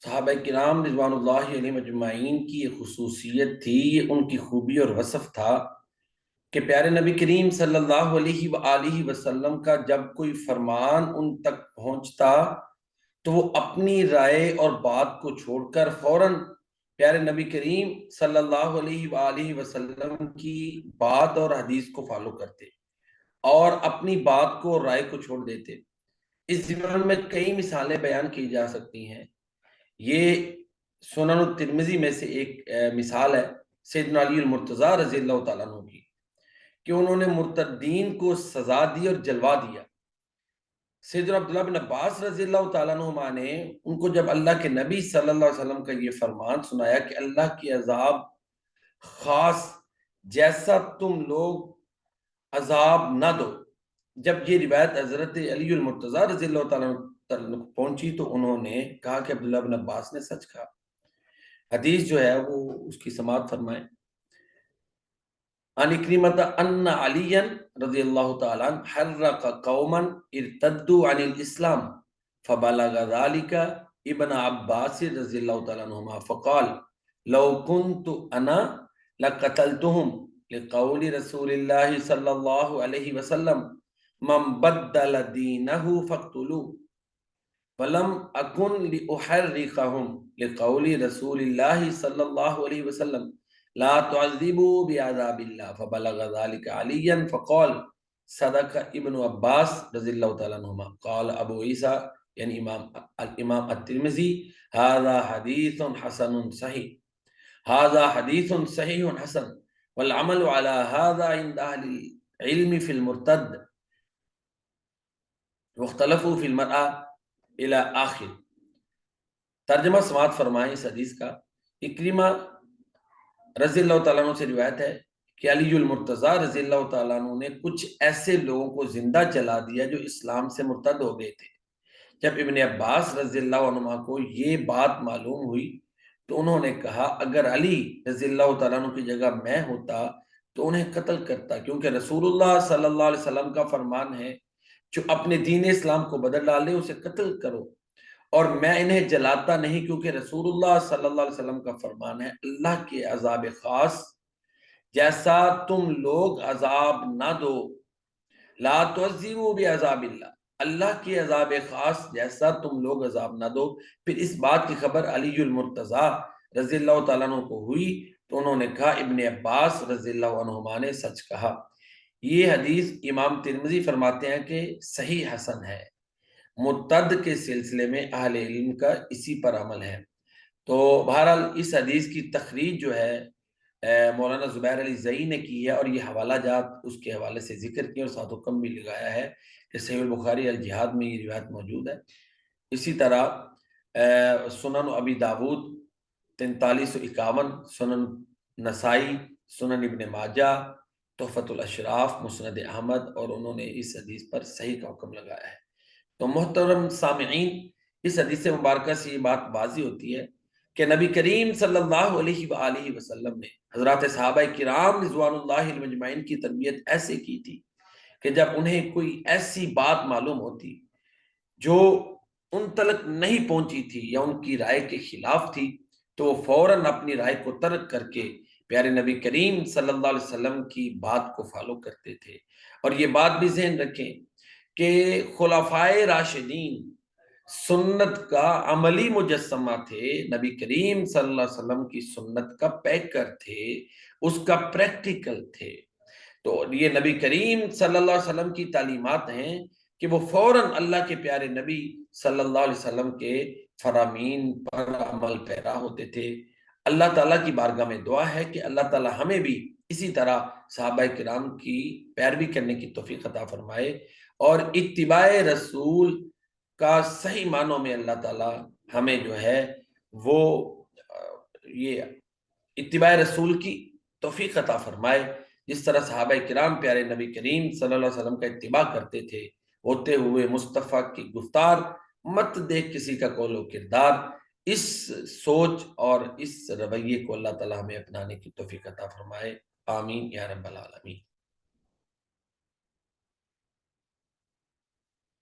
صحابہ کرام رضوان اللہ علیہم اجمعین کی یہ خصوصیت تھی، یہ ان کی خوبی اور وصف تھا کہ پیارے نبی کریم صلی اللہ علیہ وآلہ وسلم کا جب کوئی فرمان ان تک پہنچتا تو وہ اپنی رائے اور بات کو چھوڑ کر فوراً پیارے نبی کریم صلی اللہ علیہ وآلہ وسلم کی بات اور حدیث کو فالو کرتے اور اپنی بات کو اور رائے کو چھوڑ دیتے۔ اس ضمن میں کئی مثالیں بیان کی جا سکتی ہیں۔ یہ سنن الترمذی میں سے ایک مثال ہے سیدنا علی المرتضیٰ رضی اللہ تعالیٰ عنہ کی، کہ انہوں نے مرتدین کو سزا دی اور جلوا دیا۔ سیدنا عبداللہ بن عباس رضی اللہ تعالیٰ عنہما نے ان کو جب اللہ کے نبی صلی اللہ علیہ وسلم کا یہ فرمان سنایا کہ اللہ کی عذاب خاص جیسا تم لوگ عذاب نہ دو، جب یہ روایت حضرت علی المرتضیٰ رضی اللہ تعالیٰ عنہ پہنچی تو انہوں نے کہا کہ عبداللہ بن عباس نے سچ کہا۔ حدیث جو ہے وہ اس کی سماعت فرمائیں۔ عن اکرمۃ ان علی رضی اللہ تعالیٰ عنہ حرق قوما ارتدوا عن الاسلام فبلغ ذلك ابن عباس رضی اللہ تعالیٰ عنہما فقال لو كنت انا لقتلتهم لقول رسول اللہ صلی اللہ علیہ وسلم من بدل دینه فاقتلوه ولم اکن لأحرقهم لقول رسول اللہ صلی اللہ علیہ وسلم لا تعذبوا بعذاب اللہ فبلغ ذلك علیا فقال صدق ابن عباس رضی اللہ تعالیٰ عنہما۔ قال ابو عیسیٰ یعنی الامام الترمذی هذا حدیث حسن صحیح، هذا حدیث صحیح حسن والعمل على هذا عند اہل العلم في المرتد واختلفوا في المرأة الى آخر۔ ترجمہ سماعت فرمائیں اس حدیث کا۔ اکرمہ رضی اللہ تعالیٰ عنہ سے روایت ہے کہ علی المرتضیٰ رضی اللہ تعالیٰ عنہ نے کچھ ایسے لوگوں کو زندہ جلا دیا جو اسلام سے مرتد ہو گئے تھے۔ جب ابن عباس رضی اللہ عنہ کو یہ بات معلوم ہوئی تو انہوں نے کہا اگر علی رضی اللہ تعالیٰ عنہ کی جگہ میں ہوتا تو انہیں قتل کرتا، کیونکہ رسول اللہ صلی اللہ علیہ وسلم کا فرمان ہے جو اپنے دین اسلام کو بدل ڈالے اسے قتل کرو، اور میں انہیں جلاتا نہیں کیونکہ رسول اللہ صلی اللہ علیہ وسلم کا فرمان ہے اللہ کے عذاب خاص جیسا تم لوگ عذاب نہ دو، لا تعذبوا بعذاب اللہ، اللہ کے عذاب خاص جیسا تم لوگ عذاب نہ دو۔ پھر اس بات کی خبر علی المرتضیٰ رضی اللہ تعالیٰ عنہ کو ہوئی تو انہوں نے کہا ابن عباس رضی اللہ عنہما نے سچ کہا۔ یہ حدیث امام ترمذی فرماتے ہیں کہ صحیح حسن ہے۔ مرتد کے سلسلے میں اہل علم کا اسی پر عمل ہے۔ تو بہرحال اس حدیث کی تخریج جو ہے مولانا زبیر علی زئی نے کی ہے، اور یہ حوالہ جات اس کے حوالے سے ذکر کیا اور ساتھ حکم بھی لگایا ہے کہ صحیح البخاری الجہاد میں یہ روایت موجود ہے۔ اسی طرح سنن ابی داود 4351، سنن نسائی، سنن ابن ماجہ، تحفۃ الاشراف، مسند احمد، اور انہوں نے اس حدیث پر صحیح کا حکم لگایا ہے۔ تو محترم سامعین، اس حدیث مبارکہ سے یہ بات واضح ہوتی ہے کہ نبی کریم صلی اللہ علیہ وآلہ وسلم نے حضرات صحابہ کرام رضوان اللہ علیہم اجمعین کی تربیت ایسے کی تھی کہ جب انہیں کوئی ایسی بات معلوم ہوتی جو ان تلک نہیں پہنچی تھی یا ان کی رائے کے خلاف تھی تو وہ فوراً اپنی رائے کو ترک کر کے پیارے نبی کریم صلی اللہ علیہ وسلم کی بات کو فالو کرتے تھے۔ اور یہ بات بھی ذہن رکھیں کہ خلفائے راشدین سنت کا عملی مجسمہ تھے، نبی کریم صلی اللہ علیہ وسلم کی سنت کا پیکر تھے، اس کا پریکٹیکل تھے۔ تو یہ نبی کریم صلی اللہ علیہ وسلم کی تعلیمات ہیں کہ وہ فوراً اللہ کے پیارے نبی صلی اللہ علیہ وسلم کے فرامین پر عمل پیرا ہوتے تھے۔ اللہ تعالیٰ کی بارگاہ میں دعا ہے کہ اللہ تعالیٰ ہمیں بھی اسی طرح صحابہ کرام کی پیروی کرنے کی توفیق عطا فرمائے، اور اتباع رسول کا صحیح معنوں میں اللہ تعالیٰ ہمیں جو ہے وہ یہ اتباع رسول کی توفیق عطا فرمائے، جس طرح صحابہ کرام پیارے نبی کریم صلی اللہ علیہ وسلم کا اتباع کرتے تھے، ہوتے ہوئے مصطفیٰ کی گفتار مت دیکھ کسی کا قول و کردار، اس سوچ اور اس رویے کو اللہ تعالیٰ ہمیں اپنانے کی توفیق عطا فرمائے۔ آمین یا رب العالمین۔